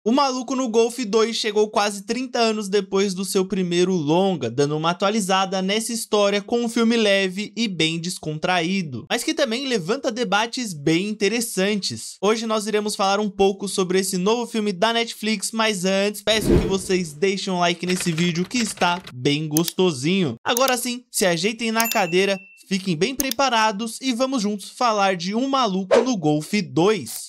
O Maluco no Golfe 2 chegou quase 30 anos depois do seu primeiro longa, dando uma atualizada nessa história com um filme leve e bem descontraído, mas que também levanta debates bem interessantes. Hoje nós iremos falar um pouco sobre esse novo filme da Netflix, mas antes peço que vocês deixem um like nesse vídeo que está bem gostosinho. Agora sim, se ajeitem na cadeira, fiquem bem preparados e vamos juntos falar de Um Maluco no Golfe 2.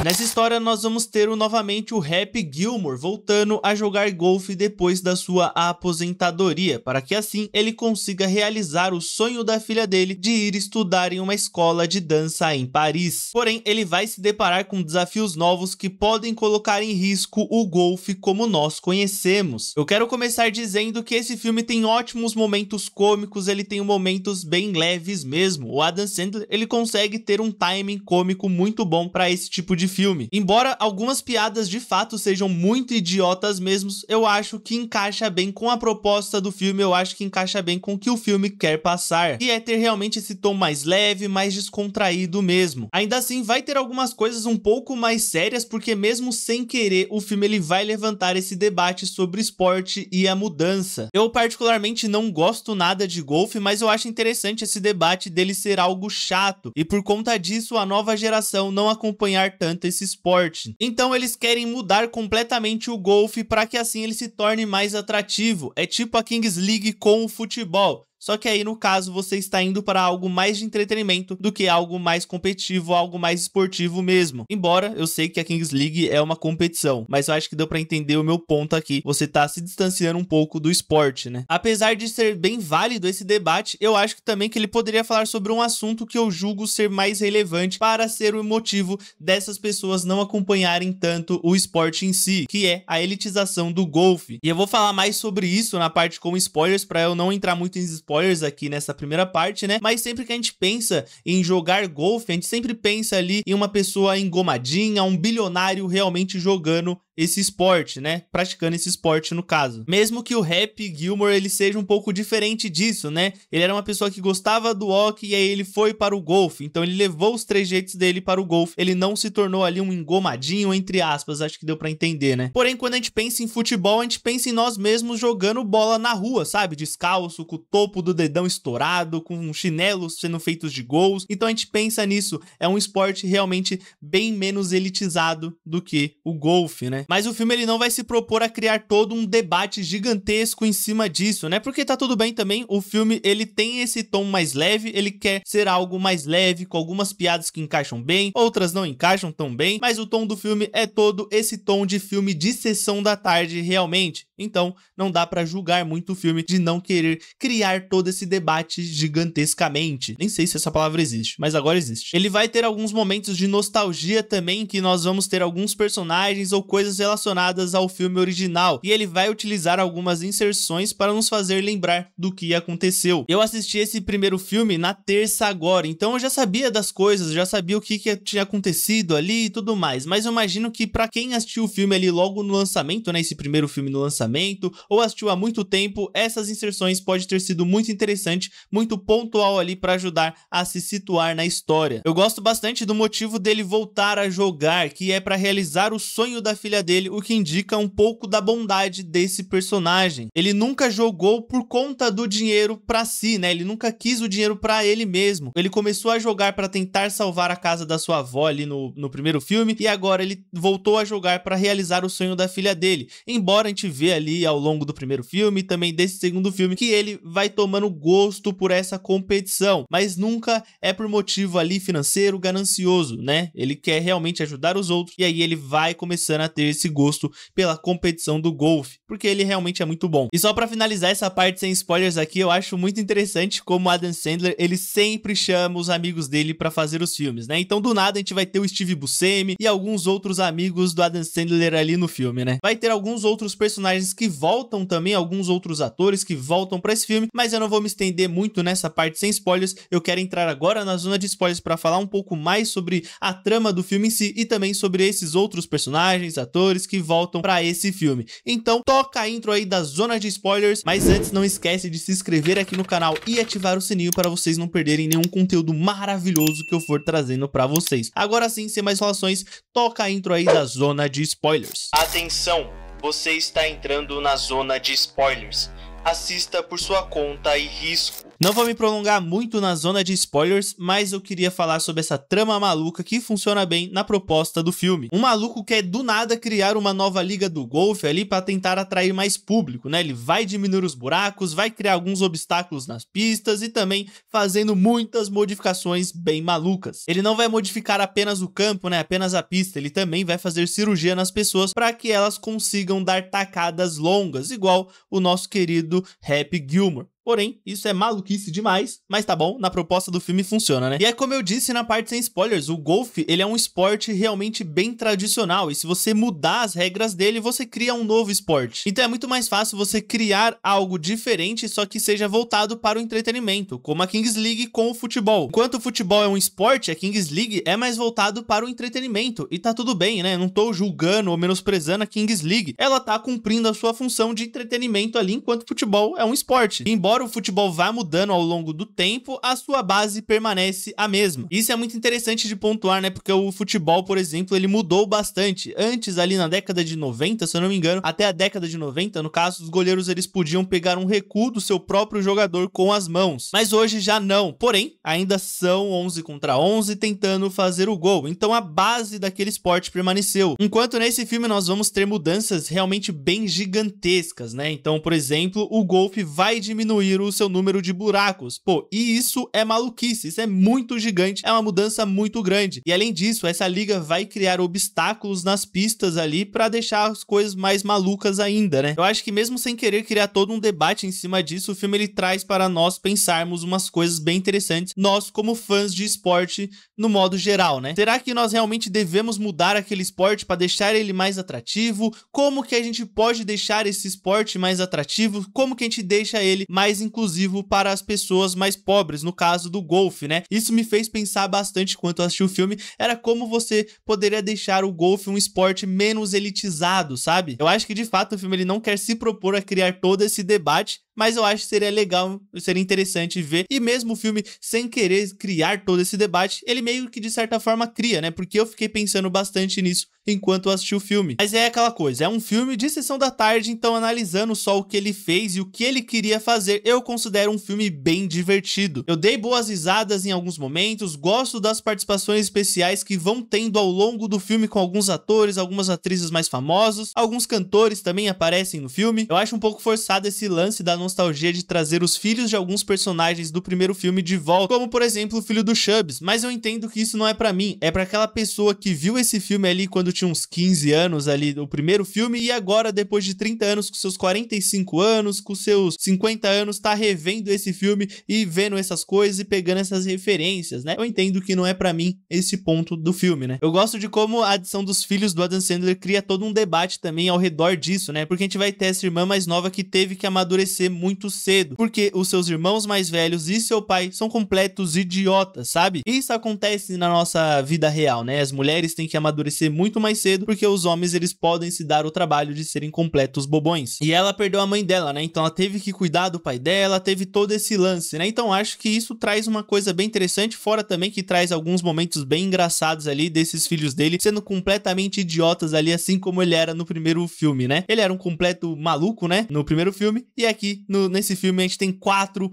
Nessa história nós vamos ter novamente o Happy Gilmore voltando a jogar golfe depois da sua aposentadoria, para que assim ele consiga realizar o sonho da filha dele de ir estudar em uma escola de dança em Paris. Porém, ele vai se deparar com desafios novos que podem colocar em risco o golfe como nós conhecemos. Eu quero começar dizendo que esse filme tem ótimos momentos cômicos, ele tem momentos bem leves mesmo. O Adam Sandler, ele consegue ter um timing cômico muito bom para esse tipo de filme. Embora algumas piadas de fato sejam muito idiotas mesmo, eu acho que encaixa bem com a proposta do filme, eu acho que encaixa bem com o que o filme quer passar, que é ter realmente esse tom mais leve, mais descontraído mesmo. Ainda assim, vai ter algumas coisas um pouco mais sérias, porque mesmo sem querer, o filme ele vai levantar esse debate sobre esporte e a mudança. Eu particularmente não gosto nada de golfe, mas eu acho interessante esse debate dele ser algo chato, e por conta disso a nova geração não acompanhar tanto esse esporte. Então eles querem mudar completamente o golfe para que assim ele se torne mais atrativo. É tipo a Kings League com o futebol. Só que aí, no caso, você está indo para algo mais de entretenimento do que algo mais competitivo, algo mais esportivo mesmo. Embora eu sei que a Kings League é uma competição, mas eu acho que deu para entender o meu ponto aqui. Você tá se distanciando um pouco do esporte, né? Apesar de ser bem válido esse debate, eu acho que também que ele poderia falar sobre um assunto que eu julgo ser mais relevante para ser o motivo dessas pessoas não acompanharem tanto o esporte em si, que é a elitização do golfe. E eu vou falar mais sobre isso na parte com spoilers, para eu não entrar muito em spoilers aqui nessa primeira parte, né? Mas sempre que a gente pensa em jogar golfe, a gente sempre pensa ali em uma pessoa engomadinha, um bilionário realmente jogando esse esporte, né? Praticando esse esporte no caso. Mesmo que o Happy Gilmore ele seja um pouco diferente disso, né? Ele era uma pessoa que gostava do hockey e aí ele foi para o golfe. Então ele levou os trejeitos dele para o golfe. Ele não se tornou ali um engomadinho, entre aspas. Acho que deu pra entender, né? Porém, quando a gente pensa em futebol, a gente pensa em nós mesmos jogando bola na rua, sabe? Descalço, com o topo do dedão estourado, com chinelos sendo feitos de gols. Então a gente pensa nisso. É um esporte realmente bem menos elitizado do que o golfe, né? Mas o filme ele não vai se propor a criar todo um debate gigantesco em cima disso, né? Porque tá tudo bem também, o filme ele tem esse tom mais leve, ele quer ser algo mais leve, com algumas piadas que encaixam bem, outras não encaixam tão bem, mas o tom do filme é todo esse tom de filme de sessão da tarde realmente. Então não dá pra julgar muito o filme de não querer criar todo esse debate gigantescamente. Nem sei se essa palavra existe, mas agora existe. Ele vai ter alguns momentos de nostalgia também, que nós vamos ter alguns personagens ou coisas relacionadas ao filme original, e ele vai utilizar algumas inserções para nos fazer lembrar do que aconteceu. Eu assisti esse primeiro filme na terça agora, então eu já sabia das coisas, já sabia o que tinha acontecido ali e tudo mais, mas eu imagino que para quem assistiu o filme ali logo no lançamento, né, esse primeiro filme no lançamento, ou assistiu há muito tempo, essas inserções pode ter sido muito interessante, muito pontual ali para ajudar a se situar na história. Eu gosto bastante do motivo dele voltar a jogar, que é para realizar o sonho da filha dele, o que indica um pouco da bondade desse personagem. Ele nunca jogou por conta do dinheiro pra si, né? Ele nunca quis o dinheiro pra ele mesmo. Ele começou a jogar pra tentar salvar a casa da sua avó ali no primeiro filme, e agora ele voltou a jogar pra realizar o sonho da filha dele. Embora a gente vê ali ao longo do primeiro filme e também desse segundo filme que ele vai tomando gosto por essa competição, mas nunca é por motivo ali financeiro, ganancioso, né? Ele quer realmente ajudar os outros, e aí ele vai começando a ter esse gosto pela competição do golfe, porque ele realmente é muito bom. E só pra finalizar essa parte sem spoilers aqui, eu acho muito interessante como Adam Sandler, ele sempre chama os amigos dele pra fazer os filmes, né? Então do nada a gente vai ter o Steve Buscemi e alguns outros amigos do Adam Sandler ali no filme, né? Vai ter alguns outros personagens que voltam também, alguns outros atores que voltam pra esse filme, mas eu não vou me estender muito nessa parte sem spoilers. Eu quero entrar agora na zona de spoilers pra falar um pouco mais sobre a trama do filme em si e também sobre esses outros personagens, atores, atores que voltam pra esse filme. Então toca a intro aí da zona de spoilers, mas antes não esquece de se inscrever aqui no canal e ativar o sininho para vocês não perderem nenhum conteúdo maravilhoso que eu for trazendo pra vocês. Agora sim, sem mais enrolações, toca a intro aí da zona de spoilers. Atenção, você está entrando na zona de spoilers. Assista por sua conta e risco. Não vou me prolongar muito na zona de spoilers, mas eu queria falar sobre essa trama maluca que funciona bem na proposta do filme. Um maluco quer do nada criar uma nova liga do golfe ali para tentar atrair mais público, né? Ele vai diminuir os buracos, vai criar alguns obstáculos nas pistas e também fazendo muitas modificações bem malucas. Ele não vai modificar apenas o campo, né? Apenas a pista, ele também vai fazer cirurgia nas pessoas para que elas consigam dar tacadas longas, igual o nosso querido Happy Gilmore. Porém, isso é maluquice demais, mas tá bom, na proposta do filme funciona, né? E é como eu disse na parte sem spoilers, o golfe, ele é um esporte realmente bem tradicional, e se você mudar as regras dele, você cria um novo esporte. Então é muito mais fácil você criar algo diferente, só que seja voltado para o entretenimento, como a Kings League com o futebol. Enquanto o futebol é um esporte, a Kings League é mais voltado para o entretenimento, e tá tudo bem, né? Não tô julgando ou menosprezando a Kings League, ela tá cumprindo a sua função de entretenimento ali, enquanto o futebol é um esporte. Embora o futebol vá mudando ao longo do tempo, a sua base permanece a mesma. Isso é muito interessante de pontuar, né? Porque o futebol, por exemplo, ele mudou bastante. Antes, ali na década de 90, se eu não me engano, até a década de 90, no caso, os goleiros eles podiam pegar um recuo do seu próprio jogador com as mãos. Mas hoje já não. Porém, ainda são 11 contra 11 tentando fazer o gol. Então a base daquele esporte permaneceu. Enquanto nesse filme nós vamos ter mudanças realmente bem gigantescas, né? Então, por exemplo, o golfe vai diminuir o seu número de buracos. Pô, e isso é maluquice, isso é muito gigante, é uma mudança muito grande. E além disso, essa liga vai criar obstáculos nas pistas ali pra deixar as coisas mais malucas ainda, né? Eu acho que mesmo sem querer criar todo um debate em cima disso, o filme ele traz para nós pensarmos umas coisas bem interessantes, nós como fãs de esporte no modo geral, né? Será que nós realmente devemos mudar aquele esporte para deixar ele mais atrativo? Como que a gente pode deixar esse esporte mais atrativo? Como que a gente deixa ele mais inclusivo para as pessoas mais pobres, no caso do golfe, né? Isso me fez pensar bastante enquanto eu assisti o filme, era como você poderia deixar o golfe um esporte menos elitizado, sabe? Eu acho que de fato o filme ele não quer se propor a criar todo esse debate, mas eu acho que seria legal, seria interessante ver, e mesmo o filme sem querer criar todo esse debate, ele meio que de certa forma cria, né? Porque eu fiquei pensando bastante nisso enquanto eu assisti o filme. Mas é aquela coisa, é um filme de sessão da tarde, então analisando só o que ele fez e o que ele queria fazer, eu considero um filme bem divertido. Eu dei boas risadas em alguns momentos, gosto das participações especiais que vão tendo ao longo do filme com alguns atores, algumas atrizes mais famosos, alguns cantores também aparecem no filme. Eu acho um pouco forçado esse lance da nostalgia de trazer os filhos de alguns personagens do primeiro filme de volta, como por exemplo o filho do Chubbs, mas eu entendo que isso não é pra mim, é pra aquela pessoa que viu esse filme ali quando tinha uns 15 anos ali, o primeiro filme, e agora depois de 30 anos, com seus 45 anos, com seus 50 anos, tá revendo esse filme e vendo essas coisas e pegando essas referências, né? Eu entendo que não é pra mim esse ponto do filme, né? Eu gosto de como a adição dos filhos do Adam Sandler cria todo um debate também ao redor disso, né? Porque a gente vai ter essa irmã mais nova que teve que amadurecer muito cedo, porque os seus irmãos mais velhos e seu pai são completos idiotas, sabe? Isso acontece na nossa vida real, né? As mulheres têm que amadurecer muito mais cedo, porque os homens eles podem se dar o trabalho de serem completos bobões. E ela perdeu a mãe dela, né? Então ela teve que cuidar do pai dela, teve todo esse lance, né? Então acho que isso traz uma coisa bem interessante, fora também que traz alguns momentos bem engraçados ali desses filhos dele sendo completamente idiotas ali, assim como ele era no primeiro filme, né? Ele era um completo maluco, né? No primeiro filme, e aqui nesse filme a gente tem 4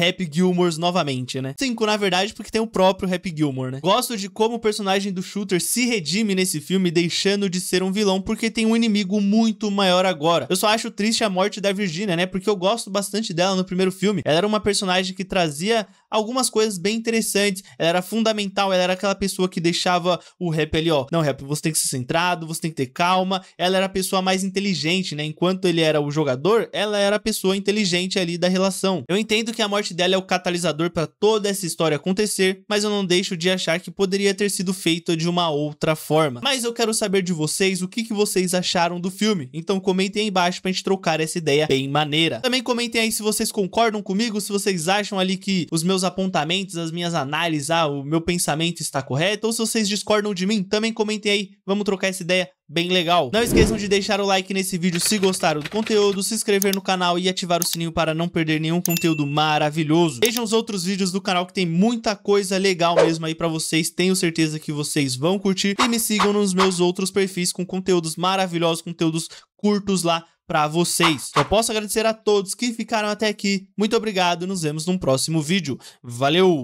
Happy Gilmores novamente, né? 5 na verdade, porque tem o próprio Happy Gilmore, né? Gosto de como o personagem do Shooter se redime nesse filme, deixando de ser um vilão, porque tem um inimigo muito maior agora. Eu só acho triste a morte da Virginia, né? Porque eu gosto bastante dela no primeiro filme. Ela era uma personagem que trazia algumas coisas bem interessantes, ela era fundamental, ela era aquela pessoa que deixava o Rap ali, ó, não, Rap, você tem que ser centrado, você tem que ter calma, ela era a pessoa mais inteligente, né? Enquanto ele era o jogador, ela era a pessoa inteligente ali da relação. Eu entendo que a morte dela é o catalisador para toda essa história acontecer, mas eu não deixo de achar que poderia ter sido feito de uma outra forma. Mas eu quero saber de vocês o que vocês acharam do filme, então comentem aí embaixo pra gente trocar essa ideia bem maneira. Também comentem aí se vocês concordam comigo, se vocês acham ali que os meus apontamentos, as minhas análises, o meu pensamento está correto, ou se vocês discordam de mim, também comentem aí, vamos trocar essa ideia bem legal. Não esqueçam de deixar o like nesse vídeo se gostaram do conteúdo, se inscrever no canal e ativar o sininho para não perder nenhum conteúdo maravilhoso. Vejam os outros vídeos do canal que tem muita coisa legal mesmo aí pra vocês, tenho certeza que vocês vão curtir. E me sigam nos meus outros perfis com conteúdos maravilhosos, conteúdos curtos lá pra vocês. Só posso agradecer a todos que ficaram até aqui. Muito obrigado, nos vemos num próximo vídeo. Valeu!